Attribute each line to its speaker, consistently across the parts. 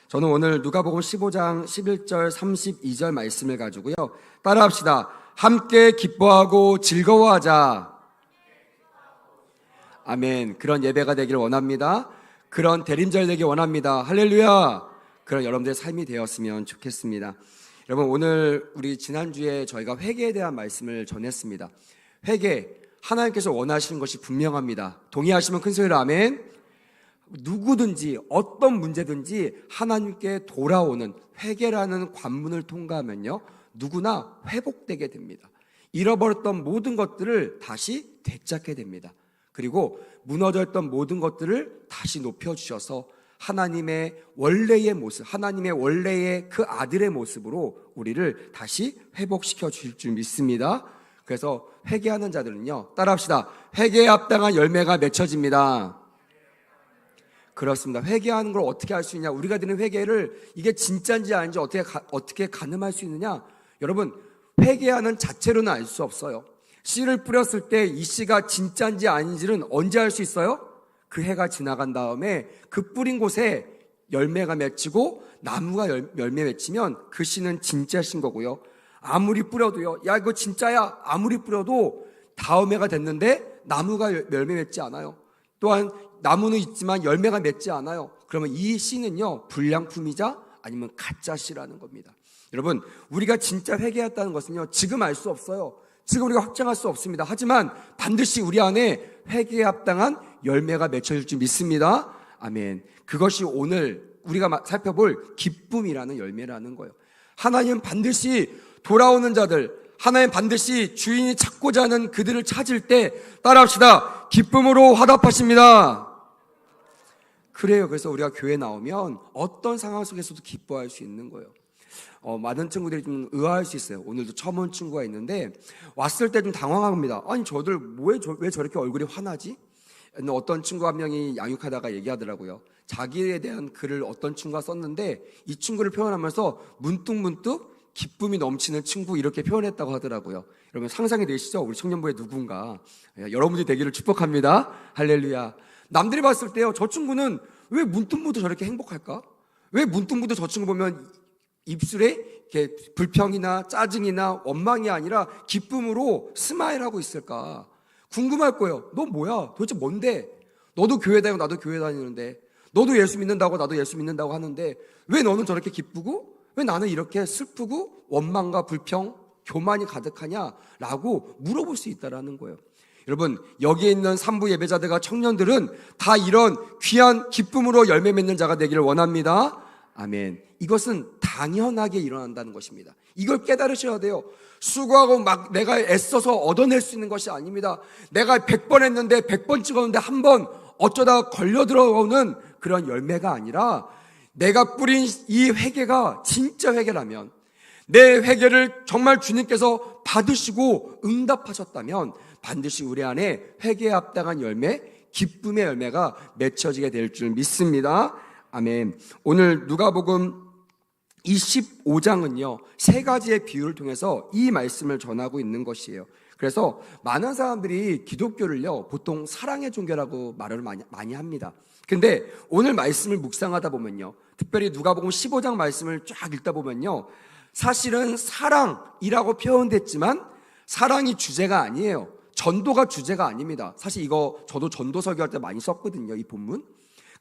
Speaker 1: 저는 오늘 누가복음 15장 11절 32절 말씀을 가지고요. 따라합시다. 함께 기뻐하고 즐거워하자. 아멘. 그런 예배가 되기를 원합니다. 그런 대림절 되기 원합니다. 할렐루야. 그런 여러분들의 삶이 되었으면 좋겠습니다. 여러분, 오늘 우리 지난주에 저희가 회개에 대한 말씀을 전했습니다. 회개, 하나님께서 원하시는 것이 분명합니다. 동의하시면 큰 소리로 아멘. 누구든지 어떤 문제든지 하나님께 돌아오는 회개라는 관문을 통과하면요, 누구나 회복되게 됩니다. 잃어버렸던 모든 것들을 다시 되찾게 됩니다. 그리고 무너졌던 모든 것들을 다시 높여주셔서 하나님의 원래의 모습, 하나님의 원래의 그 아들의 모습으로 우리를 다시 회복시켜 주실 줄 믿습니다. 그래서 회개하는 자들은요, 따라합시다. 회개에 합당한 열매가 맺혀집니다. 그렇습니다. 회개하는 걸 어떻게 할 수 있냐? 우리가 드는 회개를 이게 진짜인지 아닌지 어떻게 가늠할 수 있느냐? 여러분, 회개하는 자체로는 알 수 없어요. 씨를 뿌렸을 때 이 씨가 진짜인지 아닌지는 언제 알 수 있어요? 그 해가 지나간 다음에 그 뿌린 곳에 열매가 맺히고 나무가 열매 맺히면 그 씨는 진짜 씨인 거고요. 아무리 뿌려도요, 야 이거 진짜야, 아무리 뿌려도 다음 해가 됐는데 나무가 열매 맺지 않아요. 또한 나무는 있지만 열매가 맺지 않아요. 그러면 이 씨는요, 불량품이자 아니면 가짜 씨라는 겁니다. 여러분, 우리가 진짜 회개했다는 것은요, 지금 알 수 없어요. 지금 우리가 확정할 수 없습니다. 하지만 반드시 우리 안에 회개에 합당한 열매가 맺혀질 줄 믿습니다. 아멘. 그것이 오늘 우리가 살펴볼 기쁨이라는 열매라는 거예요. 하나님 반드시 돌아오는 자들, 하나님 반드시 주인이 찾고자 하는 그들을 찾을 때 따라합시다. 기쁨으로 화답하십니다. 그래요. 그래서 우리가 교회 나오면 어떤 상황 속에서도 기뻐할 수 있는 거예요. 많은 친구들이 좀 의아할 수 있어요. 오늘도 처음 온 친구가 있는데 왔을 때 좀 당황합니다. 아니 저들 왜 저렇게 얼굴이 화나지? 어떤 친구 한 명이 양육하다가 얘기하더라고요. 자기에 대한 글을 어떤 친구가 썼는데 이 친구를 표현하면서 문득문득 기쁨이 넘치는 친구 이렇게 표현했다고 하더라고요. 여러분 상상이 되시죠? 우리 청년부의 누군가. 여러분들이 되기를 축복합니다. 할렐루야. 남들이 봤을 때요, 저 친구는 왜 문득문득 저렇게 행복할까? 왜 문득문득 저 친구 보면 입술에 이렇게 불평이나 짜증이나 원망이 아니라 기쁨으로 스마일하고 있을까? 궁금할 거예요. 너 뭐야? 도대체 뭔데? 너도 교회 다니고 나도 교회 다니는데, 너도 예수 믿는다고 나도 예수 믿는다고 하는데 왜 너는 저렇게 기쁘고 왜 나는 이렇게 슬프고 원망과 불평, 교만이 가득하냐라고 물어볼 수 있다라는 거예요. 여러분, 여기에 있는 산부 예배자들과 청년들은 다 이런 귀한 기쁨으로 열매 맺는 자가 되기를 원합니다. 아멘. 이것은 당연하게 일어난다는 것입니다. 이걸 깨달으셔야 돼요. 수고하고 막 내가 애써서 얻어낼 수 있는 것이 아닙니다. 내가 100번 했는데 100번 찍었는데 한 번 어쩌다 걸려 들어오는 그런 열매가 아니라 내가 뿌린 이 회개가 진짜 회개라면, 내 회개를 정말 주님께서 받으시고 응답하셨다면 반드시 우리 안에 회개에 합당한 열매, 기쁨의 열매가 맺혀지게 될 줄 믿습니다. 아멘. 오늘 누가복음 25장은요, 세 가지의 비유를 통해서 이 말씀을 전하고 있는 것이에요. 그래서 많은 사람들이 기독교를요, 보통 사랑의 종교라고 말을 많이 합니다. 근데 오늘 말씀을 묵상하다 보면요, 특별히 누가복음 15장 말씀을 쫙 읽다 보면요, 사실은 사랑이라고 표현됐지만 사랑이 주제가 아니에요. 전도가 주제가 아닙니다. 사실 이거 저도 전도 설교할 때 많이 썼거든요, 이 본문.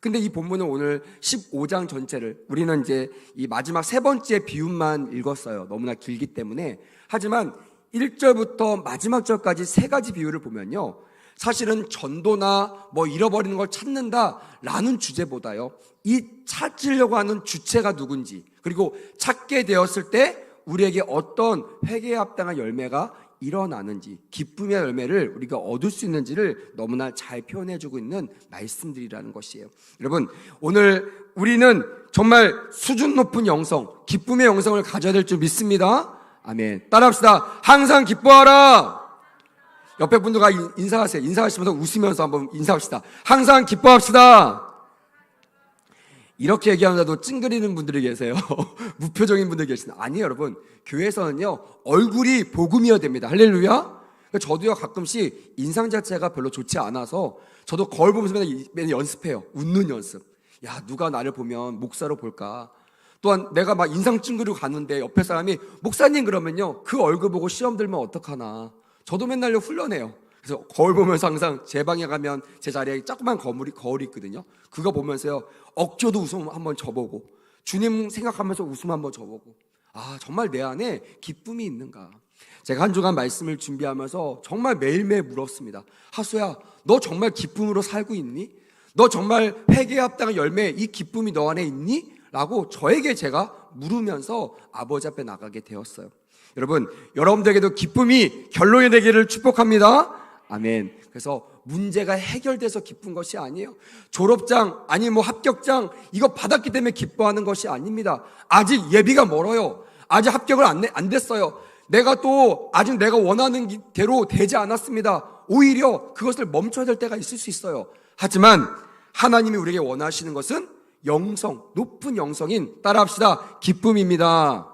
Speaker 1: 근데 이 본문은 오늘 15장 전체를 우리는 이제 이 마지막 세 번째 비유만 읽었어요. 너무나 길기 때문에. 하지만 1절부터 마지막 절까지 세 가지 비유를 보면요, 사실은 전도나 뭐 잃어버리는 걸 찾는다라는 주제보다요, 이 찾으려고 하는 주체가 누군지, 그리고 찾게 되었을 때 우리에게 어떤 회개에 합당한 열매가 일어나는지, 기쁨의 열매를 우리가 얻을 수 있는지를 너무나 잘 표현해주고 있는 말씀들이라는 것이에요. 여러분, 오늘 우리는 정말 수준 높은 영성, 기쁨의 영성을 가져야 될 줄 믿습니다. 아멘. 따라합시다. 항상 기뻐하라. 옆에 분들과 인사하세요. 인사하시면서 웃으면서 한번 인사합시다. 항상 기뻐합시다. 이렇게 얘기하는데도 찡그리는 분들이 계세요. 무표정인 분들이 계시는데, 아니에요 여러분. 교회에서는요, 얼굴이 복음이어야 됩니다. 할렐루야. 저도요, 가끔씩 인상 자체가 별로 좋지 않아서 저도 거울 보면서 맨날 연습해요. 웃는 연습. 야, 누가 나를 보면 목사로 볼까? 또한 내가 막 인상 찡그리고 갔는데 옆에 사람이 목사님 그러면요, 그 얼굴 보고 시험 들면 어떡하나. 저도 맨날요 훈련해요. 그래서 거울 보면서 항상 제 방에 가면 제 자리에 조그만 거울이 있거든요. 그거 보면서요, 억지로도 웃음 한번 줘보고, 주님 생각하면서 웃음 한번 줘보고, 아, 정말 내 안에 기쁨이 있는가. 제가 한 주간 말씀을 준비하면서 정말 매일매일 물었습니다. 하수야, 너 정말 기쁨으로 살고 있니? 너 정말 회개에 합당한 열매, 이 기쁨이 너 안에 있니? 라고 저에게 제가 물으면서 아버지 앞에 나가게 되었어요. 여러분, 여러분들에게도 기쁨이 결론이 되기를 축복합니다. 아멘. 그래서 문제가 해결돼서 기쁜 것이 아니에요. 졸업장, 아니 합격장, 이거 받았기 때문에 기뻐하는 것이 아닙니다. 아직 예비가 멀어요. 아직 합격을 안 됐어요. 내가 또 아직 내가 원하는 대로 되지 않았습니다. 오히려 그것을 멈춰야 될 때가 있을 수 있어요. 하지만 하나님이 우리에게 원하시는 것은 영성, 높은 영성인, 따라합시다, 기쁨입니다.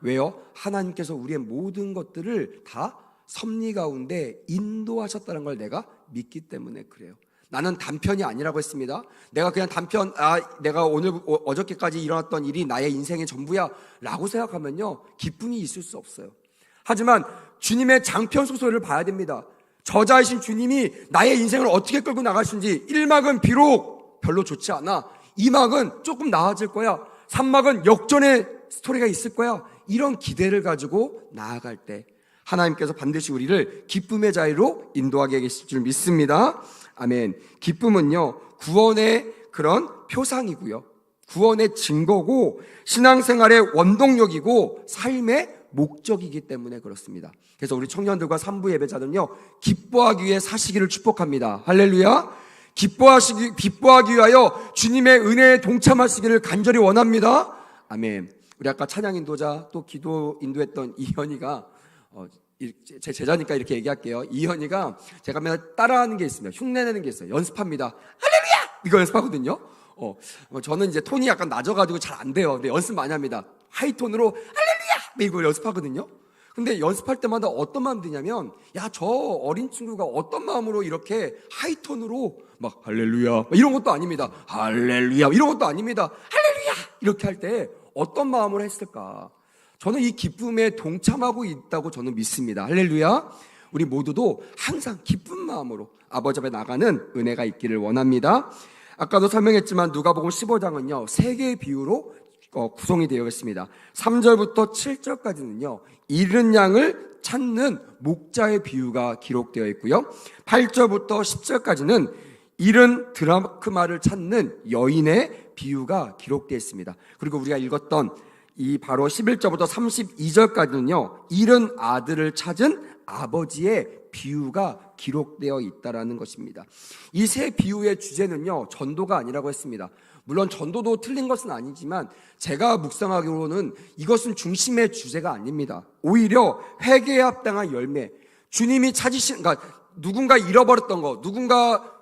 Speaker 1: 왜요? 하나님께서 우리의 모든 것들을 다 섭리 가운데 인도하셨다는 걸 내가 믿기 때문에 그래요. 나는 단편이 아니라고 했습니다. 내가 그냥 단편, 내가 어저께까지 일어났던 일이 나의 인생의 전부야 라고 생각하면요, 기쁨이 있을 수 없어요. 하지만 주님의 장편 소설을 봐야 됩니다. 저자이신 주님이 나의 인생을 어떻게 끌고 나가시는지, 1막은 비록 별로 좋지 않아, 2막은 조금 나아질 거야, 3막은 역전의 스토리가 있을 거야, 이런 기대를 가지고 나아갈 때 하나님께서 반드시 우리를 기쁨의 자리로 인도하게 계실 줄 믿습니다. 아멘. 기쁨은요, 구원의 그런 표상이고요, 구원의 증거고, 신앙생활의 원동력이고, 삶의 목적이기 때문에 그렇습니다. 그래서 우리 청년들과 산부 예배자들은요, 기뻐하기 위해 사시기를 축복합니다. 할렐루야. 기뻐하기 위하여 주님의 은혜에 동참하시기를 간절히 원합니다. 아멘. 우리 아까 찬양 인도자 또 기도 인도했던 이현이가, 제 제자니까 이렇게 얘기할게요. 이현이가 제가 맨날 따라하는 게 있습니다. 흉내내는 게 있어요. 연습합니다. 할렐루야! 이거 연습하거든요. 저는 이제 톤이 약간 낮아가지고 잘 안 돼요. 근데 연습 많이 합니다. 하이톤으로 할렐루야! 이거 연습하거든요. 근데 연습할 때마다 어떤 마음이 드냐면, 야, 저 어린 친구가 어떤 마음으로 이렇게 하이톤으로 막 할렐루야 이런 것도 아닙니다. 할렐루야 이런 것도 아닙니다. 할렐루야 이렇게 할 때 어떤 마음으로 했을까? 저는 이 기쁨에 동참하고 있다고 저는 믿습니다. 할렐루야. 우리 모두도 항상 기쁜 마음으로 아버지 앞에 나가는 은혜가 있기를 원합니다. 아까도 설명했지만 누가복음 15장은요 3개의 비유로 구성이 되어 있습니다. 3절부터 7절까지는요 잃은 양을 찾는 목자의 비유가 기록되어 있고요, 8절부터 10절까지는 잃은 드라크마를 찾는 여인의 비유가 기록되어 있습니다. 그리고 우리가 읽었던 이 바로 11절부터 32절까지는요 잃은 아들을 찾은 아버지의 비유가 기록되어 있다라는 것입니다. 이 세 비유의 주제는요 전도가 아니라고 했습니다. 물론 전도도 틀린 것은 아니지만 제가 묵상하기로는 이것은 중심의 주제가 아닙니다. 오히려 회개에 합당한 열매, 주님이 찾으신, 그러니까 누군가 잃어버렸던 거, 누군가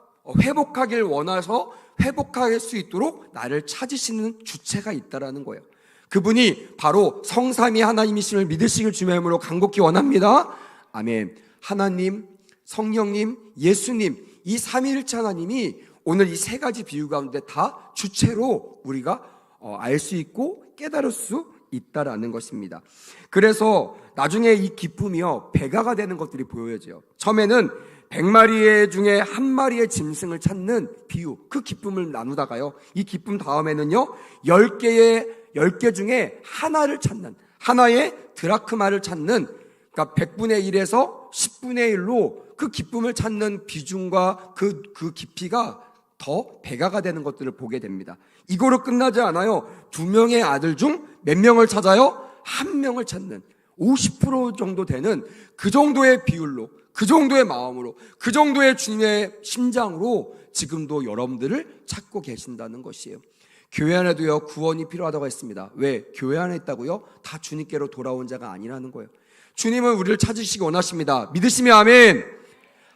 Speaker 1: 회복하길 원해서 회복할 수 있도록 나를 찾으시는 주체가 있다라는 거예요. 그분이 바로 성삼위 하나님이심을 믿으시길 주의 이름으로 간곡히 원합니다. 아멘. 하나님, 성령님, 예수님, 이 삼위일체 하나님이 오늘 이 3가지 비유 가운데 다 주체로 우리가 알 수 있고 깨달을 수 있다라는 것입니다. 그래서 나중에 이 기쁨이요 배가가 되는 것들이 보여져요. 처음에는 100마리 중에 1마리의 짐승을 찾는 비유, 그 기쁨을 나누다가요 이 기쁨 다음에는요 10개 중에 하나를 찾는, 하나의 드라크마를 찾는, 그러니까 100분의 1에서 10분의 1로 그 기쁨을 찾는 비중과 그 깊이가 더 배가가 되는 것들을 보게 됩니다. 이거로 끝나지 않아요. 2명의 아들 중 몇 명을 찾아요? 1명을 찾는, 50% 정도 되는 그 정도의 비율로, 그 정도의 마음으로, 그 정도의 주님의 심장으로 지금도 여러분들을 찾고 계신다는 것이에요. 교회 안에도요 구원이 필요하다고 했습니다. 왜? 교회 안에 있다고요? 다 주님께로 돌아온 자가 아니라는 거예요. 주님은 우리를 찾으시기 원하십니다. 믿으시면 아멘.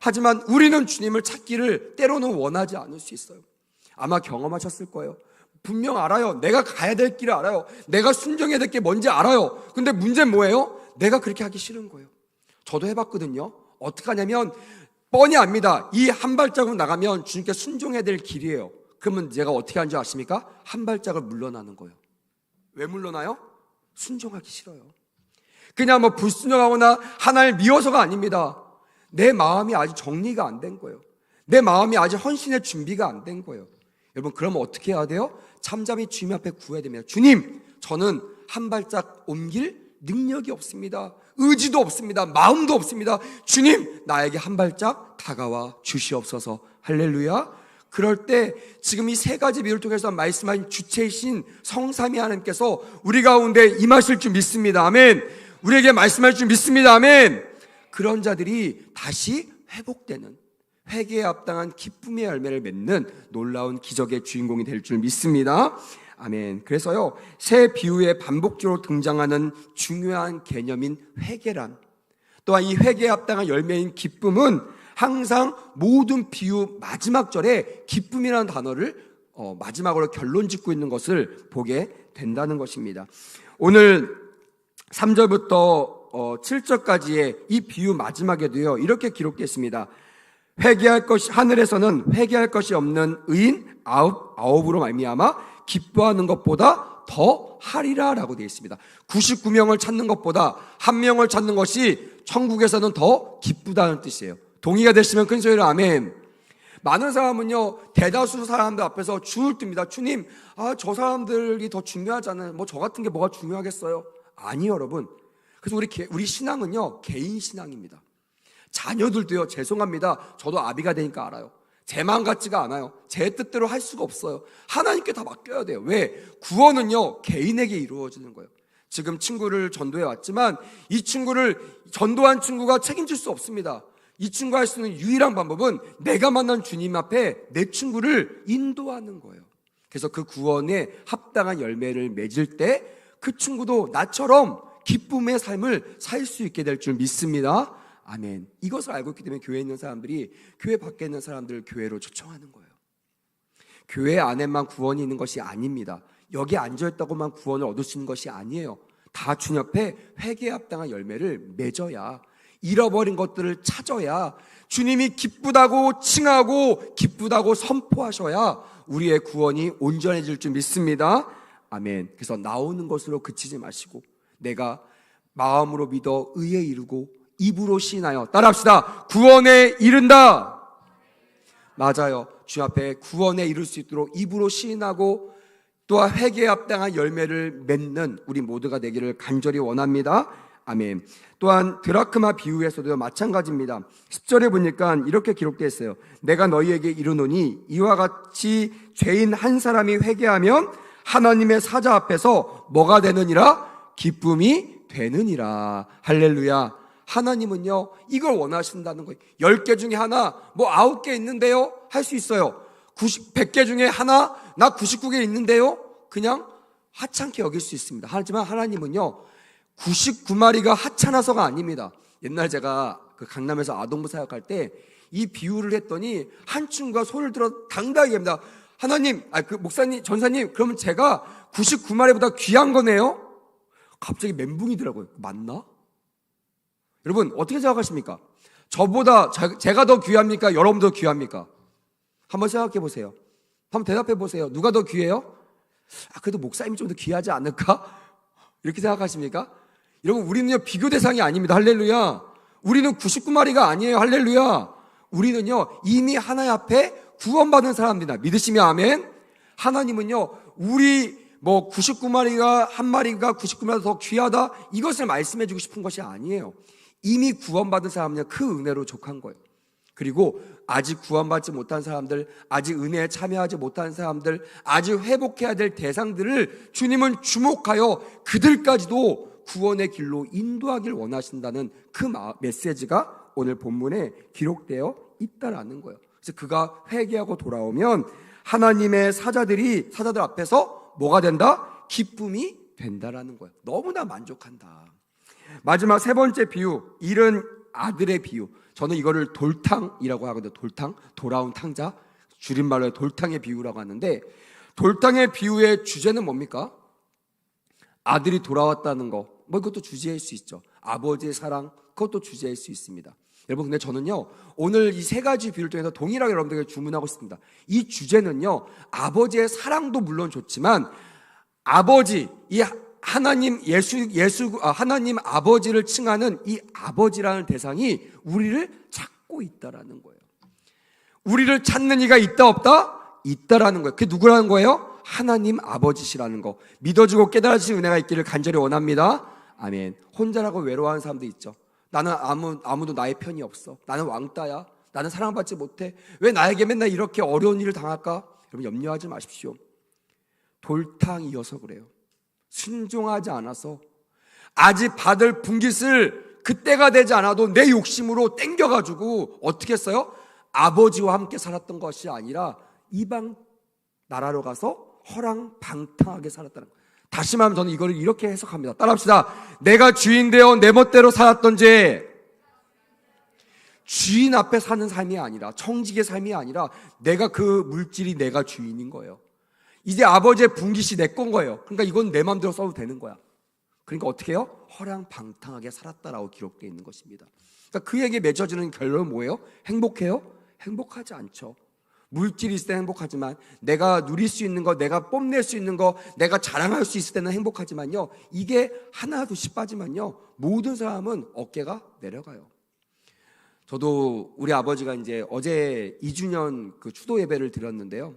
Speaker 1: 하지만 우리는 주님을 찾기를 때로는 원하지 않을 수 있어요. 아마 경험하셨을 거예요. 분명 알아요. 내가 가야 될 길을 알아요. 내가 순종해야 될 게 뭔지 알아요. 근데 문제는 뭐예요? 내가 그렇게 하기 싫은 거예요. 저도 해봤거든요. 어떻게 하냐면 뻔히 압니다. 이 한 발자국 나가면 주님께 순종해야 될 길이에요. 그러면 제가 어떻게 하는 줄 아십니까? 한 발짝을 물러나는 거예요. 왜 물러나요? 순종하기 싫어요. 그냥 뭐 불순종하거나 하나님을 미워서가 아닙니다. 내 마음이 아직 정리가 안 된 거예요. 내 마음이 아직 헌신의 준비가 안 된 거예요. 여러분, 그러면 어떻게 해야 돼요? 잠잠히 주님 앞에 구해야 됩니다. 주님, 저는 한 발짝 옮길 능력이 없습니다. 의지도 없습니다. 마음도 없습니다. 주님, 나에게 한 발짝 다가와 주시옵소서. 할렐루야. 그럴 때 지금 이 세 가지 비유를 통해서 말씀하신 주체이신 성삼위 하나님께서 우리 가운데 임하실 줄 믿습니다. 아멘. 우리에게 말씀하실 줄 믿습니다. 아멘. 그런 자들이 다시 회복되는, 회개에 합당한 기쁨의 열매를 맺는 놀라운 기적의 주인공이 될 줄 믿습니다. 아멘. 그래서요, 새 비유에 반복적으로 등장하는 중요한 개념인 회개란, 또한 이 회개에 합당한 열매인 기쁨은 항상 모든 비유 마지막 절에 기쁨이라는 단어를 마지막으로 결론 짓고 있는 것을 보게 된다는 것입니다. 오늘 3절부터 7절까지의 이 비유 마지막에도요, 이렇게 기록되어 있습니다. 하늘에서는 회개할 것이 없는 의인 아홉으로 말미암아 기뻐하는 것보다 더 하리라 라고 되어 있습니다. 99명을 찾는 것보다 한 명을 찾는 것이 천국에서는 더 기쁘다는 뜻이에요. 동의가 되시면 큰 소리로 아멘. 많은 사람은요, 대다수 사람들 앞에서 주를 뜹니다. 주님, 저 사람들이 더 중요하잖아요. 뭐 저 같은 게 뭐가 중요하겠어요? 아니요, 여러분. 그래서 우리 신앙은요, 개인 신앙입니다. 자녀들도요, 죄송합니다. 저도 아비가 되니까 알아요. 제 마음 같지가 않아요. 제 뜻대로 할 수가 없어요. 하나님께 다 맡겨야 돼요. 왜? 구원은요, 개인에게 이루어지는 거예요. 지금 친구를 전도해 왔지만 이 친구를 전도한 친구가 책임질 수 없습니다. 이 친구가 할 수 있는 유일한 방법은 내가 만난 주님 앞에 내 친구를 인도하는 거예요. 그래서 그 구원에 합당한 열매를 맺을 때 그 친구도 나처럼 기쁨의 삶을 살 수 있게 될 줄 믿습니다. 아멘. 이것을 알고 있기 때문에 교회에 있는 사람들이 교회 밖에 있는 사람들을 교회로 초청하는 거예요. 교회 안에만 구원이 있는 것이 아닙니다. 여기 앉아있다고만 구원을 얻을 수 있는 것이 아니에요. 다 주님 앞에 회개에 합당한 열매를 맺어야, 잃어버린 것들을 찾아야, 주님이 기쁘다고 칭하고 기쁘다고 선포하셔야 우리의 구원이 온전해질 줄 믿습니다. 아멘. 그래서 나오는 것으로 그치지 마시고 내가 마음으로 믿어 의에 이르고 입으로 시인하여, 따라합시다. 구원에 이른다. 맞아요. 주 앞에 구원에 이를 수 있도록 입으로 시인하고 또한 회개에 합당한 열매를 맺는 우리 모두가 되기를 간절히 원합니다. 아멘. 또한 드라크마 비유에서도 마찬가지입니다. 10절에 보니까 이렇게 기록되어 있어요. 내가 너희에게 이르노니 이와 같이 죄인 한 사람이 회개하면 하나님의 사자 앞에서 뭐가 되느니라? 기쁨이 되느니라. 할렐루야. 하나님은요, 이걸 원하신다는 거예요. 10개 중에 하나, 뭐 9개 있는데요? 할 수 있어요. 100개 중에 하나, 나 99개 있는데요? 그냥 하찮게 여길 수 있습니다. 하지만 하나님은요, 99마리가 하찮아서가 아닙니다. 옛날 제가 그 강남에서 아동부 사역할 때 이 비유를 했더니 한 친구가 손을 들어 당당하게 합니다. 하나님, 목사님, 전사님, 그러면 제가 99마리보다 귀한 거네요? 갑자기 멘붕이더라고요. 맞나? 여러분, 어떻게 생각하십니까? 저보다 제가 더 귀합니까? 여러분도 귀합니까? 한번 생각해 보세요. 한번 대답해 보세요. 누가 더 귀해요? 그래도 목사님이 좀 더 귀하지 않을까? 이렇게 생각하십니까? 여러분, 우리는요, 비교 대상이 아닙니다. 할렐루야. 우리는 99마리가 아니에요. 할렐루야. 우리는요, 이미 하나님 앞에 구원받은 사람입니다. 믿으시면 아멘. 하나님은요, 우리 99마리가 한 마리가 99마리가 더 귀하다, 이것을 말씀해 주고 싶은 것이 아니에요. 이미 구원받은 사람은 그 은혜로 족한 거예요. 그리고 아직 구원받지 못한 사람들, 아직 은혜에 참여하지 못한 사람들, 아직 회복해야 될 대상들을 주님은 주목하여 그들까지도 구원의 길로 인도하길 원하신다는 그 메시지가 오늘 본문에 기록되어 있다라는 거예요. 그래서 그가 회개하고 돌아오면 하나님의 사자들 앞에서 뭐가 된다? 기쁨이 된다라는 거예요. 너무나 만족한다. 마지막 세 번째 비유, 잃은 아들의 비유. 저는 이거를 돌탕이라고 하거든요. 돌탕, 돌아온 탕자, 줄임말로 돌탕의 비유라고 하는데, 돌탕의 비유의 주제는 뭡니까? 아들이 돌아왔다는 거, 이것도 주제일 수 있죠. 아버지의 사랑, 그것도 주제일 수 있습니다. 여러분, 근데 저는요, 오늘 이 세 가지 비유를 통해서 동일하게 여러분들에게 주문하고 싶습니다. 이 주제는요, 아버지의 사랑도 물론 좋지만 아버지, 이 하나님 하나님 아버지를 칭하는 이 아버지라는 대상이 우리를 찾고 있다라는 거예요. 우리를 찾는 이가 있다 없다? 있다라는 거예요. 그게 누구라는 거예요? 하나님 아버지시라는 거. 믿어지고 깨달아지는 은혜가 있기를 간절히 원합니다. 아멘. 혼자라고 외로워하는 사람도 있죠. 나는 아무도 나의 편이 없어. 나는 왕따야. 나는 사랑받지 못해. 왜 나에게 맨날 이렇게 어려운 일을 당할까? 여러분, 염려하지 마십시오. 돌탕이어서 그래요. 순종하지 않아서 아직 받을 분깃을 그때가 되지 않아도 내 욕심으로 땡겨가지고 어떻게 했어요? 아버지와 함께 살았던 것이 아니라 이방 나라로 가서 허랑방탕하게 살았다는 거예요. 다시 말하면 저는 이거를 이렇게 해석합니다. 따라합시다. 내가 주인 되어 내 멋대로 살았던지, 주인 앞에 사는 삶이 아니라, 청직의 삶이 아니라 내가 그 물질이 내가 주인인 거예요. 이제 아버지의 분깃이 내 건 거예요. 그러니까 이건 내 마음대로 써도 되는 거야. 그러니까 어떻게 해요? 허랑방탕하게 살았다라고 기록되어 있는 것입니다. 그러니까 그에게 맺어지는 결론은 뭐예요? 행복해요? 행복하지 않죠. 물질이 있을 때 행복하지만, 내가 누릴 수 있는 거, 내가 뽐낼 수 있는 거, 내가 자랑할 수 있을 때는 행복하지만요, 이게 하나 둘씩 빠지면요, 모든 사람은 어깨가 내려가요. 저도 우리 아버지가 이제 어제 2주년 그 추도 예배를 드렸는데요,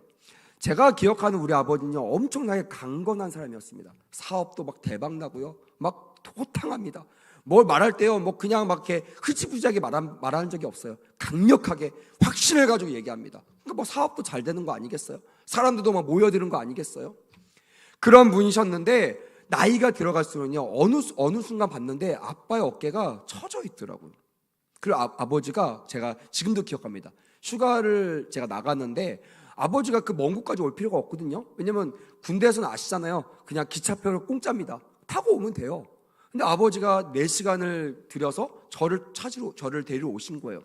Speaker 1: 제가 기억하는 우리 아버지는요, 엄청나게 강건한 사람이었습니다. 사업도 막 대박 나고요, 막 호탕합니다. 뭘 말할 때요, 뭐 그냥 막 이렇게 흐지부지하게 말하는 적이 없어요. 강력하게 확신을 가지고 얘기합니다. 그러니까 뭐 사업도 잘 되는 거 아니겠어요? 사람들도 막 모여드는 거 아니겠어요? 그런 분이셨는데 나이가 들어갈수록요, 어느 순간 봤는데 아빠의 어깨가 처져 있더라고요. 그리고 아버지가, 제가 지금도 기억합니다. 휴가를 제가 나갔는데 아버지가 그 먼 곳까지 올 필요가 없거든요. 왜냐면 군대에서는 아시잖아요. 그냥 기차표를 공짜입니다. 타고 오면 돼요. 근데 아버지가 4시간을 들여서 저를 데리러 오신 거예요.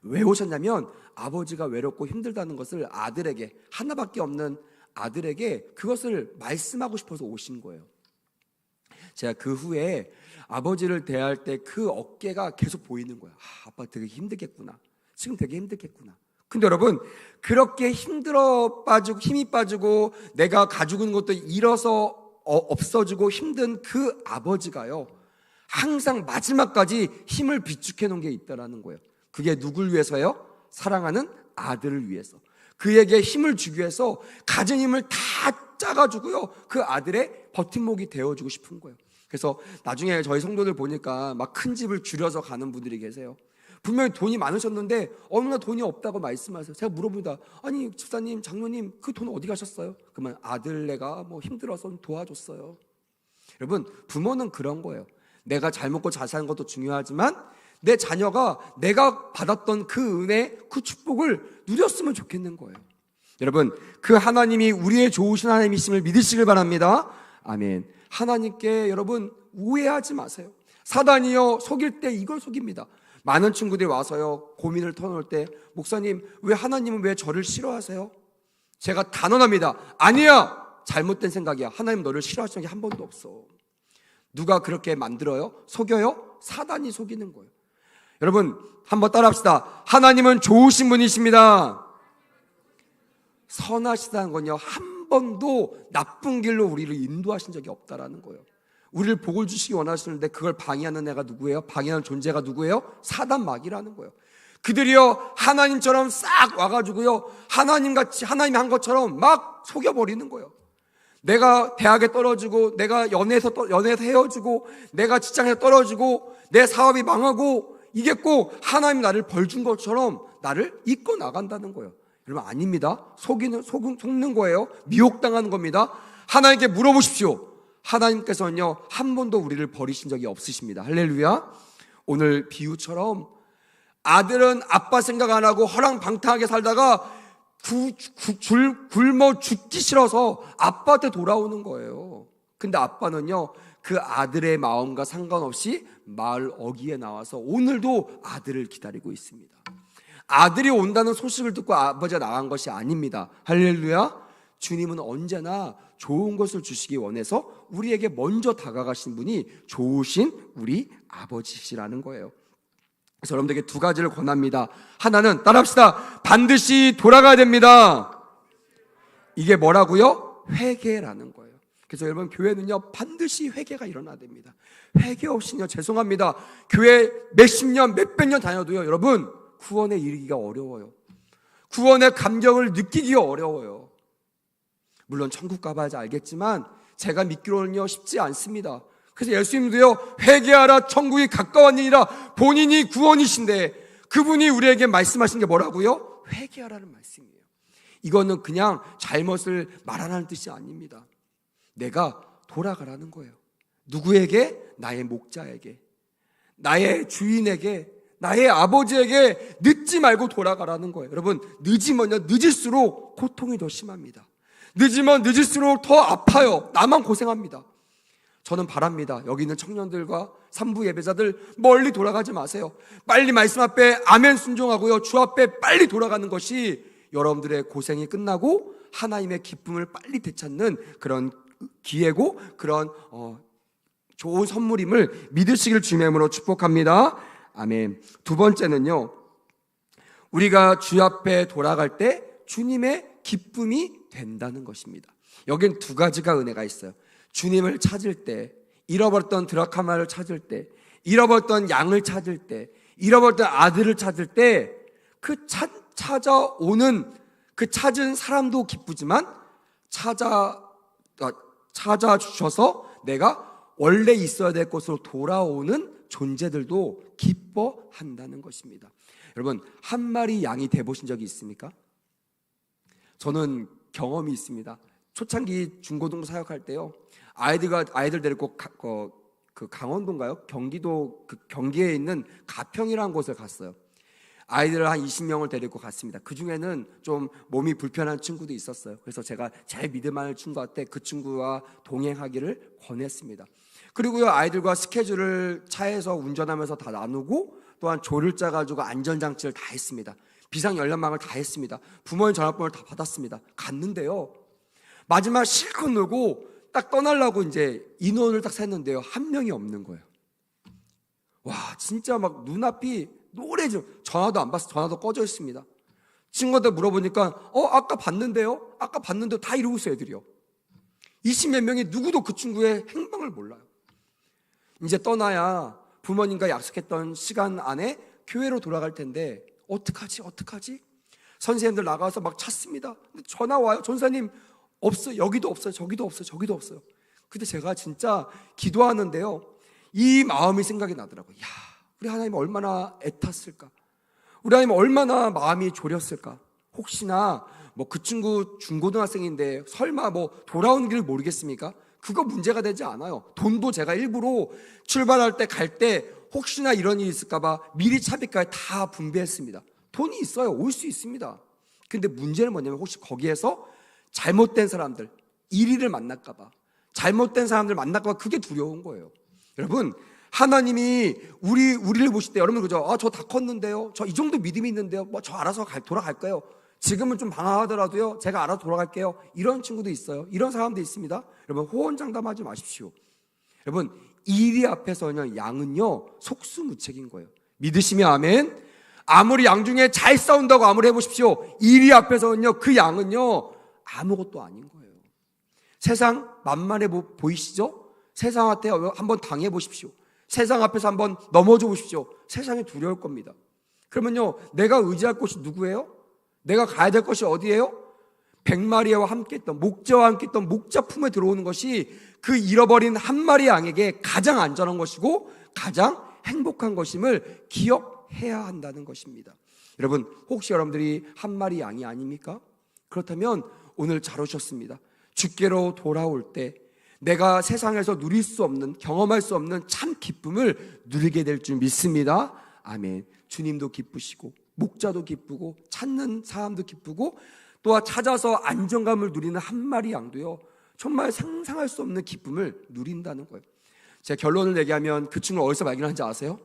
Speaker 1: 왜 오셨냐면 아버지가 외롭고 힘들다는 것을 아들에게, 하나밖에 없는 아들에게 그것을 말씀하고 싶어서 오신 거예요. 제가 그 후에 아버지를 대할 때 그 어깨가 계속 보이는 거예요. 아빠 되게 힘들겠구나. 지금 되게 힘들겠구나. 근데 여러분, 그렇게 힘이 빠지고 내가 가지고 있는 것도 잃어서 없어지고 힘든 그 아버지가요, 항상 마지막까지 힘을 비축해 놓은 게 있다라는 거예요. 그게 누굴 위해서요? 사랑하는 아들을 위해서. 그에게 힘을 주기 위해서 가진 힘을 다 짜가지고요, 그 아들의 버팀목이 되어주고 싶은 거예요. 그래서 나중에 저희 성도들 보니까 막 큰 집을 줄여서 가는 분들이 계세요. 분명히 돈이 많으셨는데 어느 날 돈이 없다고 말씀하세요. 제가 물어봅니다. 아니 집사님, 장로님, 그 돈 어디 가셨어요? 그러면 아들네가 뭐 힘들어서 도와줬어요. 여러분, 부모는 그런 거예요. 내가 잘 먹고 잘 사는 것도 중요하지만 내 자녀가 내가 받았던 그 은혜, 그 축복을 누렸으면 좋겠는 거예요. 여러분, 그 하나님이 우리의 좋으신 하나님이심을 믿으시길 바랍니다. 아멘. 하나님께 여러분 오해하지 마세요. 사단이요, 속일 때 이걸 속입니다. 많은 친구들이 와서요, 고민을 터놓을 때, 목사님, 왜 하나님은 왜 저를 싫어하세요? 제가 단언합니다. 아니야! 잘못된 생각이야. 하나님 너를 싫어하시는 게 한 번도 없어. 누가 그렇게 만들어요? 속여요? 사단이 속이는 거예요. 여러분, 한번 따라합시다. 하나님은 좋으신 분이십니다. 선하시다는 건요, 한 번도 나쁜 길로 우리를 인도하신 적이 없다라는 거예요. 우리를 복을 주시기 원하시는데 그걸 방해하는 애가 누구예요? 방해하는 존재가 누구예요? 사단 마귀라는 거예요. 그들이요, 하나님처럼 싹 와가지고요, 하나님같이, 하나님이 한 것처럼 막 속여버리는 거예요. 내가 대학에 떨어지고, 내가 연애에서 헤어지고, 내가 직장에서 떨어지고, 내 사업이 망하고, 이게 꼭 하나님이 나를 벌 준 것처럼 나를 이끌어 나간다는 거예요. 여러분, 아닙니다. 속는 거예요. 미혹당하는 겁니다. 하나님께 물어보십시오. 하나님께서는요, 한 번도 우리를 버리신 적이 없으십니다. 할렐루야. 오늘 비유처럼 아들은 아빠 생각 안 하고 허랑방탕하게 살다가 굶어 죽기 싫어서 아빠한테 돌아오는 거예요. 근데 아빠는요, 그 아들의 마음과 상관없이 마을 어귀에 나와서 오늘도 아들을 기다리고 있습니다. 아들이 온다는 소식을 듣고 아버지가 나간 것이 아닙니다. 할렐루야. 주님은 언제나 좋은 것을 주시기 원해서 우리에게 먼저 다가가신 분이 좋으신 우리 아버지시라는 거예요. 그래서 여러분들에게 두 가지를 권합니다. 하나는 따라합시다. 반드시 돌아가야 됩니다. 이게 뭐라고요? 회개라는 거예요. 그래서 여러분, 교회는요 반드시 회개가 일어나야 됩니다. 회개 없이는요, 죄송합니다, 교회 몇십 년 몇백 년 다녀도요 여러분, 구원에 이르기가 어려워요. 구원의 감격을 느끼기가 어려워요. 물론 천국 가봐야지 알겠지만 제가 믿기로는요 쉽지 않습니다. 그래서 예수님도요, 회개하라 천국이 가까웠느니라, 본인이 구원이신데 그분이 우리에게 말씀하신 게 뭐라고요? 회개하라는 말씀이에요. 이거는 그냥 잘못을 말하라는 뜻이 아닙니다. 내가 돌아가라는 거예요. 누구에게? 나의 목자에게, 나의 주인에게, 나의 아버지에게 늦지 말고 돌아가라는 거예요. 여러분, 늦으면요 늦을수록 고통이 더 심합니다. 늦으면 늦을수록 더 아파요. 나만 고생합니다. 저는 바랍니다. 여기 있는 청년들과 산부 예배자들 멀리 돌아가지 마세요. 빨리 말씀 앞에 아멘 순종하고요, 주 앞에 빨리 돌아가는 것이 여러분들의 고생이 끝나고 하나님의 기쁨을 빨리 되찾는 그런 기회고 그런 좋은 선물임을 믿으시길 주님의 이름으로 축복합니다. 아멘. 두 번째는요, 우리가 주 앞에 돌아갈 때 주님의 기쁨이 된다는 것입니다. 여기는 두 가지가 은혜가 있어요. 주님을 찾을 때, 잃어버렸던 드라카마를 찾을 때, 잃어버렸던 양을 찾을 때, 잃어버렸던 아들을 찾을 때, 찾아오는 그 찾은 사람도 기쁘지만 찾아주셔서 내가 원래 있어야 될 곳으로 돌아오는 존재들도 기뻐한다는 것입니다. 여러분, 한 마리 양이 돼보신 적이 있습니까? 저는 경험이 있습니다. 초창기 중고등 사역할 때요, 아이들 데리고 그 강원도인가요? 경기도 그 경기에 있는 가평이라는 곳을 갔어요. 아이들을 한 20명을 데리고 갔습니다. 그 중에는 좀 몸이 불편한 친구도 있었어요. 그래서 제가 제일 믿을만한 친구한테 그 친구와 동행하기를 권했습니다. 그리고요, 아이들과 스케줄을 차에서 운전하면서 다 나누고, 또한 조를 짜가지고 안전장치를 다 했습니다. 비상연락망을 다 했습니다. 부모님 전화번호를 다 받았습니다. 갔는데요, 마지막 실컷 놀고 딱 떠나려고 이제 인원을 딱 셌는데요, 한 명이 없는 거예요. 와, 진짜 막 눈앞이 노래죠. 전화도 안 받았어. 전화도 꺼져 있습니다. 친구한테 물어보니까 아까 봤는데요? 아까 봤는데 다 이러고 있어요, 애들이요. 20몇 명이 누구도 그 친구의 행방을 몰라요. 이제 떠나야 부모님과 약속했던 시간 안에 교회로 돌아갈 텐데 어떡하지? 선생님들 나가서 막 찾습니다. 근데 전화 와요. 전사님 없어요. 여기도 없어요. 저기도 없어요. 근데 제가 진짜 기도하는데요, 이 마음이 생각이 나더라고요. 야, 우리 하나님 얼마나 애탔을까? 우리 하나님 얼마나 마음이 졸였을까? 혹시나 그 친구 중고등학생인데 설마 돌아오는 길을 모르겠습니까? 그거 문제가 되지 않아요. 돈도 제가 일부러 출발할 때 갈 때 혹시나 이런 일이 있을까봐 미리 차비까지 다 분배했습니다. 돈이 있어요. 올 수 있습니다. 근데 문제는 뭐냐면, 혹시 거기에서 잘못된 사람들, 이리를 만날까봐, 잘못된 사람들 만날까봐 그게 두려운 거예요. 여러분, 하나님이 우리를 보실 때, 여러분 그죠? 저 다 컸는데요, 저 이 정도 믿음이 있는데요, 저 알아서 돌아갈까요? 지금은 좀 방황하더라도요, 제가 알아서 돌아갈게요. 이런 친구도 있어요. 이런 사람도 있습니다. 여러분, 호언장담하지 마십시오. 여러분, 이리 앞에서는 양은요 속수무책인 거예요. 믿으시면 아멘. 아무리 양 중에 잘 싸운다고 아무리 해보십시오, 이리 앞에서는요 그 양은요 아무것도 아닌 거예요. 세상 만만해 보이시죠? 세상한테 한번 당해보십시오. 세상 앞에서 한번 넘어져 보십시오. 세상이 두려울 겁니다. 그러면요, 내가 의지할 곳이 누구예요? 내가 가야 될 것이 어디예요? 100마리와 함께 했던, 목자와 함께 했던 목자 품에 들어오는 것이 그 잃어버린 한 마리 양에게 가장 안전한 것이고 가장 행복한 것임을 기억해야 한다는 것입니다. 여러분, 혹시 여러분들이 한 마리 양이 아닙니까? 그렇다면 오늘 잘 오셨습니다. 주께로 돌아올 때 내가 세상에서 누릴 수 없는, 경험할 수 없는 참 기쁨을 누리게 될 줄 믿습니다. 아멘. 주님도 기쁘시고 목자도 기쁘고 찾는 사람도 기쁘고, 또한 찾아서 안정감을 누리는 한 마리 양도요 정말 상상할 수 없는 기쁨을 누린다는 거예요. 제가 결론을 얘기하면 그 친구를 어디서 발견한지 아세요?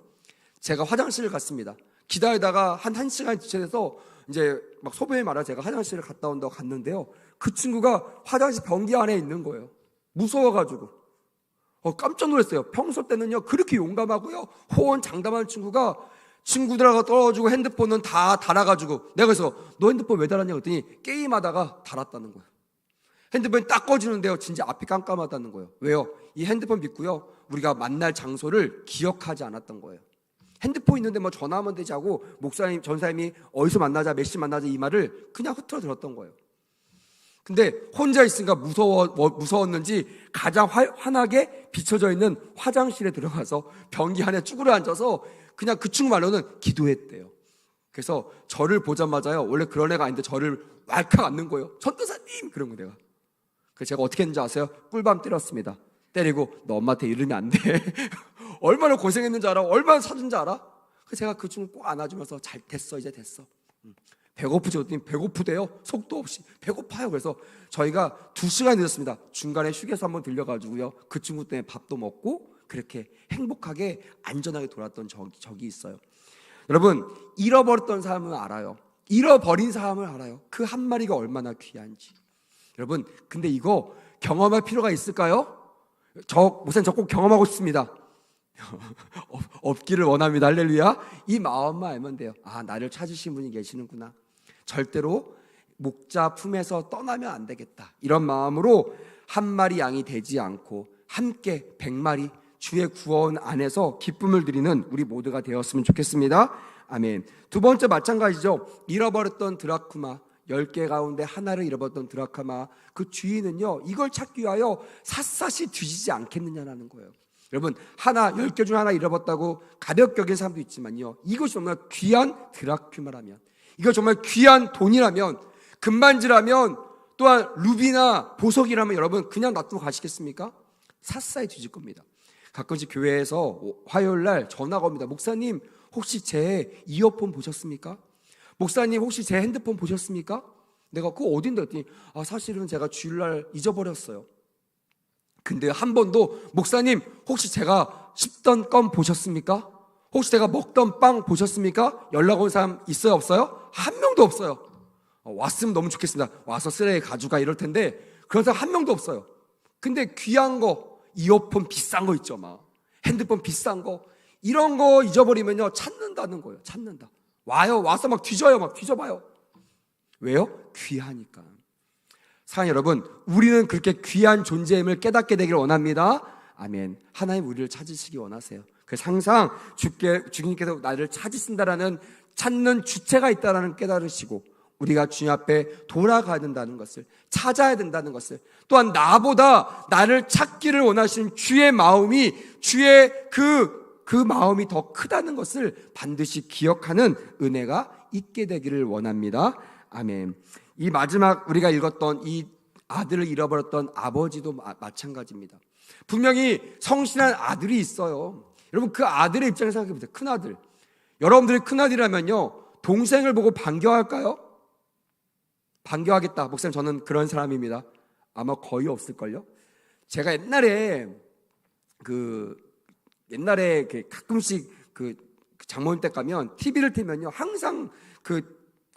Speaker 1: 제가 화장실을 갔습니다. 기다리다가 한 1시간이 지체돼서 이제 막 소변이 말아 제가 화장실을 갔다 온다고 갔는데요, 그 친구가 화장실 변기 안에 있는 거예요. 무서워가지고 깜짝 놀랐어요. 평소 때는요 그렇게 용감하고요 호언장담하는 친구가 친구들하고 떨어지고 핸드폰은 다 달아가지고 내가 그래서 너 핸드폰 왜 달았냐 그랬더니 게임하다가 달았다는 거예요. 핸드폰이 딱 꺼지는데요, 진짜 앞이 깜깜하다는 거예요. 왜요? 이 핸드폰 믿고요, 우리가 만날 장소를 기억하지 않았던 거예요. 핸드폰 있는데 뭐 전화하면 되지 하고 목사님, 전사님이 어디서 만나자, 몇 시 만나자 이 말을 그냥 흐트러 들었던 거예요. 근데 혼자 있으니까 무서웠는지 가장 환하게 비춰져 있는 화장실에 들어가서 변기 안에 쭈그려 앉아서 그냥 그 친구 말로는 기도했대요. 그래서 저를 보자마자요, 원래 그런 애가 아닌데 저를 왈칵 앉는 거예요. 전도사님! 그런 거 내가. 그래서 제가 어떻게 했는지 아세요? 꿀밤 때렸습니다. 때리고 너 엄마한테 이러면 안 돼. 얼마나 고생했는지 알아? 얼마나 사준지 알아? 그래서 제가 그 친구 꼭 안아주면서 잘 됐어, 이제 됐어. 배고프지? 그랬더니 배고프대요. 속도 없이 배고파요. 그래서 저희가 2시간 늦었습니다. 중간에 휴게소 한번 들려가지고요, 그 친구 때문에 밥도 먹고 그렇게 행복하게 안전하게 돌아왔던 적이 있어요. 여러분, 잃어버렸던 사람은 알아요. 잃어버린 사람을 알아요. 그 한 마리가 얼마나 귀한지. 여러분, 근데 이거 경험할 필요가 있을까요? 목사님 저 꼭 경험하고 싶습니다. 없기를 원합니다. 할렐루야. 이 마음만 알면 돼요. 아, 나를 찾으신 분이 계시는구나. 절대로 목자 품에서 떠나면 안 되겠다. 이런 마음으로 한 마리 양이 되지 않고 함께 100마리 주의 구원 안에서 기쁨을 드리는 우리 모두가 되었으면 좋겠습니다. 아멘. 두 번째 마찬가지죠. 잃어버렸던 드라크마, 10개 가운데 하나를 잃어버렸던 드라크마, 그 주인은요, 이걸 찾기 위하여 샅샅이 뒤지지 않겠느냐라는 거예요. 여러분, 10개 중 하나 잃어버렸다고 가볍게 여긴 사람도 있지만요, 이것이 정말 귀한 드라크마라면, 이거 정말 귀한 돈이라면, 금반지라면, 또한 루비나 보석이라면 여러분 그냥 놔두고 가시겠습니까? 샅샅이 뒤질 겁니다. 가끔씩 교회에서 화요일날 전화가 옵니다. 목사님, 혹시 제 이어폰 보셨습니까? 목사님, 혹시 제 핸드폰 보셨습니까? 내가 그거 어딘데 했더니 사실은 제가 주일날 잊어버렸어요. 근데 한 번도 목사님, 혹시 제가 씹던 껌 보셨습니까? 혹시 제가 먹던 빵 보셨습니까? 연락 온 사람 있어요, 없어요? 한 명도 없어요. 왔으면 너무 좋겠습니다. 와서 쓰레기 가져가 이럴 텐데 그런 사람 한 명도 없어요. 근데 귀한 거, 이어폰 비싼 거 있죠, 막 핸드폰 비싼 거, 이런 거 잊어버리면요 찾는다는 거예요. 찾는다. 와서 막 뒤져봐요. 왜요? 귀하니까. 사랑하는 여러분, 우리는 그렇게 귀한 존재임을 깨닫게 되기를 원합니다. 아멘. 하나님 우리를 찾으시기 원하세요. 그래서 항상 주님께서 나를 찾으신다라는, 찾는 주체가 있다라는 깨달으시고, 우리가 주님 앞에 돌아가야 된다는 것을, 찾아야 된다는 것을, 또한 나보다 나를 찾기를 원하시는 주의 마음이, 주의 그 마음이 더 크다는 것을 반드시 기억하는 은혜가 있게 되기를 원합니다. 아멘. 이 마지막 우리가 읽었던 이 아들을 잃어버렸던 아버지도 마찬가지입니다. 분명히 성실한 아들이 있어요. 여러분, 그 아들의 입장에서 생각해보세요. 큰아들. 여러분들이 큰아들이라면요, 동생을 보고 반겨할까요? 반겨하겠다. 목사님, 저는 그런 사람입니다. 아마 거의 없을걸요? 제가 옛날에 가끔씩 장모님 댁 가면 TV를 틀면요, 항상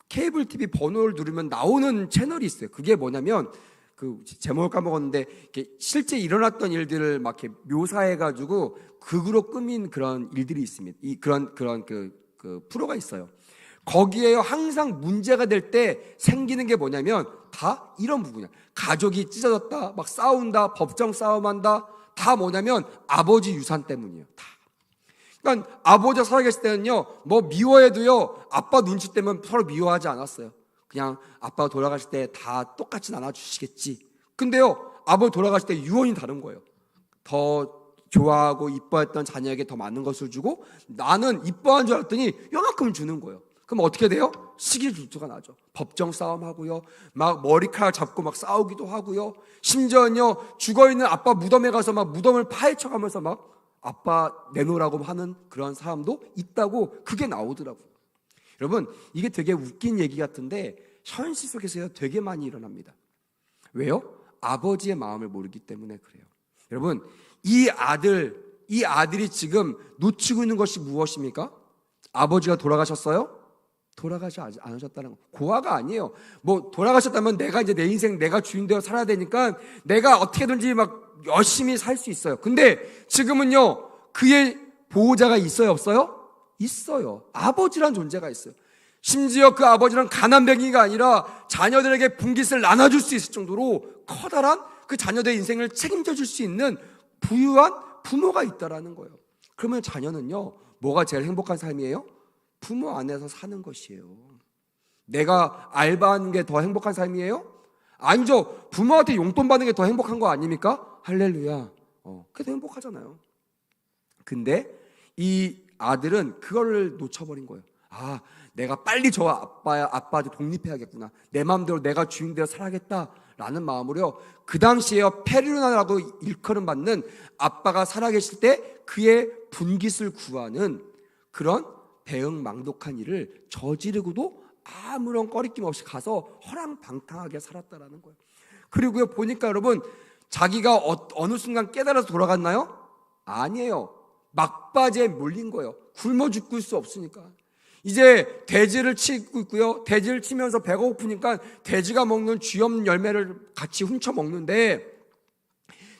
Speaker 1: 케이블 TV 번호를 누르면 나오는 채널이 있어요. 그게 뭐냐면, 제목을 까먹었는데, 실제 일어났던 일들을 막 이렇게 묘사해가지고 극으로 꾸민 그런 일들이 있습니다. 그런 프로가 있어요. 거기에요, 항상 문제가 될 때 생기는 게 뭐냐면, 다 이런 부분이야. 가족이 찢어졌다, 막 싸운다, 법정 싸움한다, 다 뭐냐면 아버지 유산 때문이에요. 다. 그러니까 아버지가 살아계실 때는요, 뭐 미워해도요, 아빠 눈치 때문에 서로 미워하지 않았어요. 그냥 아빠가 돌아가실 때 다 똑같이 나눠주시겠지. 근데요, 아버지 돌아가실 때 유언이 다른 거예요. 더 좋아하고 이뻐했던 자녀에게 더 많은 것을 주고, 나는 이뻐한 줄 알았더니 요만큼 주는 거예요. 그럼 어떻게 돼요? 시기 질투가 나죠. 법정 싸움하고요, 막 머리카락 잡고 막 싸우기도 하고요, 심지어는요, 죽어있는 아빠 무덤에 가서 막 무덤을 파헤쳐가면서 막 아빠 내놓으라고 하는 그런 사람도 있다고, 그게 나오더라고요. 여러분, 이게 되게 웃긴 얘기 같은데 현실 속에서 되게 많이 일어납니다. 왜요? 아버지의 마음을 모르기 때문에 그래요. 여러분, 이 아들이 지금 놓치고 있는 것이 무엇입니까? 아버지가 돌아가셨어요? 돌아가지 않으셨다는 거. 고아가 아니에요. 뭐 돌아가셨다면 내가 이제 내 인생 내가 주인 되어 살아야 되니까 내가 어떻게든지 막 열심히 살 수 있어요. 근데 지금은요, 그의 보호자가 있어요, 없어요? 있어요. 아버지란 존재가 있어요. 심지어 그 아버지는 가난뱅이가 아니라 자녀들에게 분깃을 나눠줄 수 있을 정도로 커다란 그 자녀들의 인생을 책임져 줄 수 있는 부유한 부모가 있다라는 거예요. 그러면 자녀는요, 뭐가 제일 행복한 삶이에요? 부모 안에서 사는 것이에요. 내가 알바하는 게 더 행복한 삶이에요? 아니죠. 부모한테 용돈 받는 게 더 행복한 거 아닙니까? 할렐루야. 그게 더 행복하잖아요. 근데 이 아들은 그거를 놓쳐버린 거예요. 아, 내가 빨리 저 아빠한테 독립해야겠구나. 내 마음대로 내가 주인대로 살아야겠다라는 마음으로요. 그 당시에요, 페르나라고 일컬음 받는 아빠가 살아계실 때 그의 분깃을 구하는 그런 배은망덕한 일을 저지르고도 아무런 꺼리낌 없이 가서 허랑방탕하게 살았다라는 거예요. 그리고요, 보니까 여러분, 자기가 어느 순간 깨달아서 돌아갔나요? 아니에요. 막바지에 몰린 거예요. 굶어 죽을 수 없으니까. 이제 돼지를 치고 있고요. 돼지를 치면서 배가 고프니까 돼지가 먹는 쥐염 열매를 같이 훔쳐 먹는데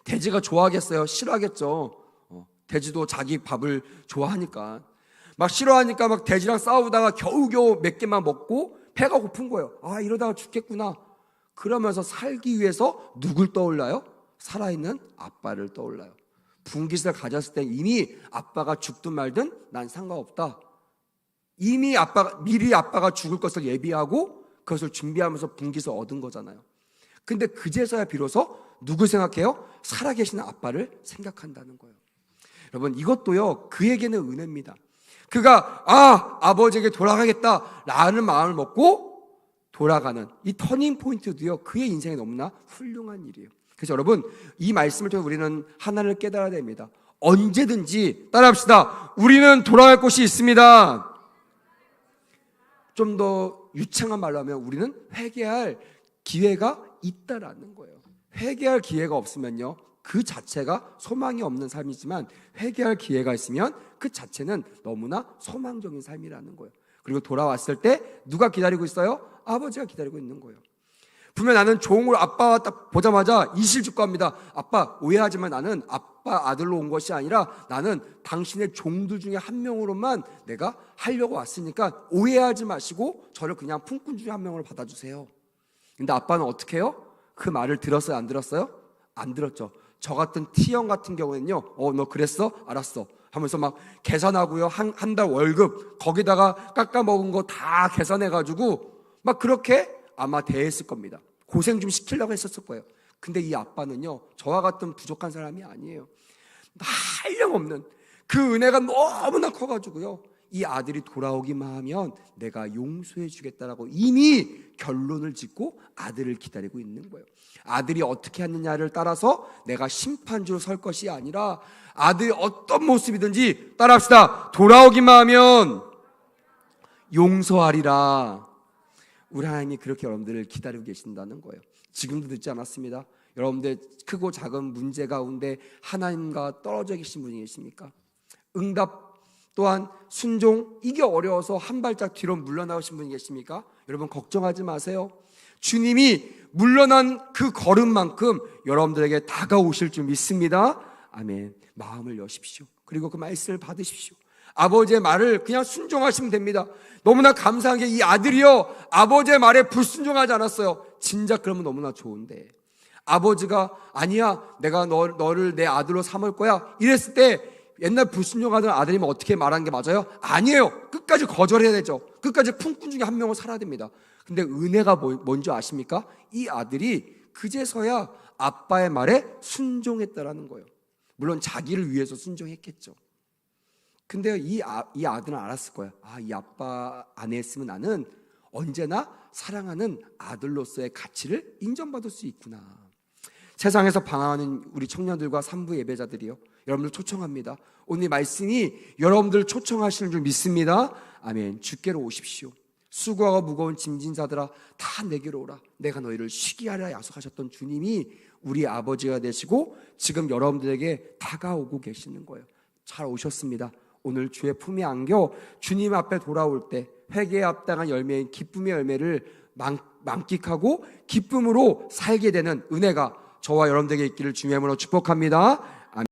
Speaker 1: 돼지가 좋아하겠어요? 싫어하겠죠. 돼지도 자기 밥을 좋아하니까. 막 싫어하니까 막 돼지랑 싸우다가 겨우겨우 몇 개만 먹고 배가 고픈 거예요. 아, 이러다가 죽겠구나. 그러면서 살기 위해서 누굴 떠올라요? 살아있는 아빠를 떠올라요. 분깃을 가졌을 때 이미 아빠가 죽든 말든 난 상관없다. 이미 미리 아빠가 죽을 것을 예비하고 그것을 준비하면서 분깃을 얻은 거잖아요. 근데 그제서야 비로소 누굴 생각해요? 살아계시는 아빠를 생각한다는 거예요. 여러분, 이것도요, 그에게는 은혜입니다. 그가 아버지에게 돌아가겠다라는 마음을 먹고 돌아가는 이 터닝 포인트도요, 그의 인생에 너무나 훌륭한 일이에요. 그래서 여러분, 이 말씀을 통해 우리는 하나를 깨달아야 됩니다. 언제든지 따라합시다. 우리는 돌아갈 곳이 있습니다. 좀 더 유창한 말로 하면 우리는 회개할 기회가 있다라는 거예요. 회개할 기회가 없으면요, 그 자체가 소망이 없는 삶이지만 회개할 기회가 있으면 그 자체는 너무나 소망적인 삶이라는 거예요. 그리고 돌아왔을 때 누가 기다리고 있어요? 아버지가 기다리고 있는 거예요. 분명 나는 종으로 아빠와 딱 보자마자 이실직고합니다. 아빠, 오해하지만 나는 아빠 아들로 온 것이 아니라 나는 당신의 종들 중에 한 명으로만 내가 하려고 왔으니까 오해하지 마시고 저를 그냥 품꾼 중에 한 명으로 받아주세요. 근데 아빠는 어떻게 해요? 그 말을 들었어요? 안 들었어요? 안 들었죠. 저 같은 T형 같은 경우에는요, 너 그랬어? 알았어 하면서 막 계산하고요, 한 달 월급 거기다가 깎아 먹은 거 다 계산해가지고 막 그렇게 아마 대했을 겁니다. 고생 좀 시키려고 했었을 거예요. 근데 이 아빠는요, 저와 같은 부족한 사람이 아니에요. 한량없는 그 은혜가 너무나 커가지고요, 이 아들이 돌아오기만 하면 내가 용서해 주겠다라고 이미 결론을 짓고 아들을 기다리고 있는 거예요. 아들이 어떻게 하느냐를 따라서 내가 심판주로 설 것이 아니라 아들이 어떤 모습이든지 따라합시다. 돌아오기만 하면 용서하리라. 우리 하나님이 그렇게 여러분들을 기다리고 계신다는 거예요. 지금도 늦지 않았습니다. 여러분들 크고 작은 문제 가운데 하나님과 떨어져 계신 분이 계십니까? 응답 또한 순종, 이게 어려워서 한 발짝 뒤로 물러나오신 분이 계십니까? 여러분 걱정하지 마세요. 주님이 물러난 그 걸음만큼 여러분들에게 다가오실 줄 믿습니다. 아멘. 마음을 여십시오. 그리고 그 말씀을 받으십시오. 아버지의 말을 그냥 순종하시면 됩니다. 너무나 감사한 게 이 아들이요, 아버지의 말에 불순종하지 않았어요. 진작 그러면 너무나 좋은데 아버지가 아니야, 내가 너를 내 아들로 삼을 거야 이랬을 때 옛날 불순종하던 아들이면 어떻게 말하는 게 맞아요? 아니에요. 끝까지 거절해야 되죠. 끝까지 품꾼 중에 한 명을 살아야 됩니다. 근데 은혜가 뭔지 아십니까? 이 아들이 그제서야 아빠의 말에 순종했다라는 거예요. 물론 자기를 위해서 순종했겠죠. 근데 이 아들은 알았을 거예요. 이 아빠 안에 있으면 나는 언제나 사랑하는 아들로서의 가치를 인정받을 수 있구나. 세상에서 방황하는 우리 청년들과 산부 예배자들이요, 여러분들 초청합니다. 오늘 말씀이 여러분들 초청하시는 줄 믿습니다. 아멘. 주께로 오십시오. 수고하고 무거운 짐진자들아 다 내게로 오라. 내가 너희를 쉬게 하라 약속하셨던 주님이 우리 아버지가 되시고 지금 여러분들에게 다가오고 계시는 거예요. 잘 오셨습니다. 오늘 주의 품에 안겨 주님 앞에 돌아올 때 회개에 합당한 열매인 기쁨의 열매를 만끽하고 기쁨으로 살게 되는 은혜가 저와 여러분들에게 있기를 주님의 이름으로 축복합니다.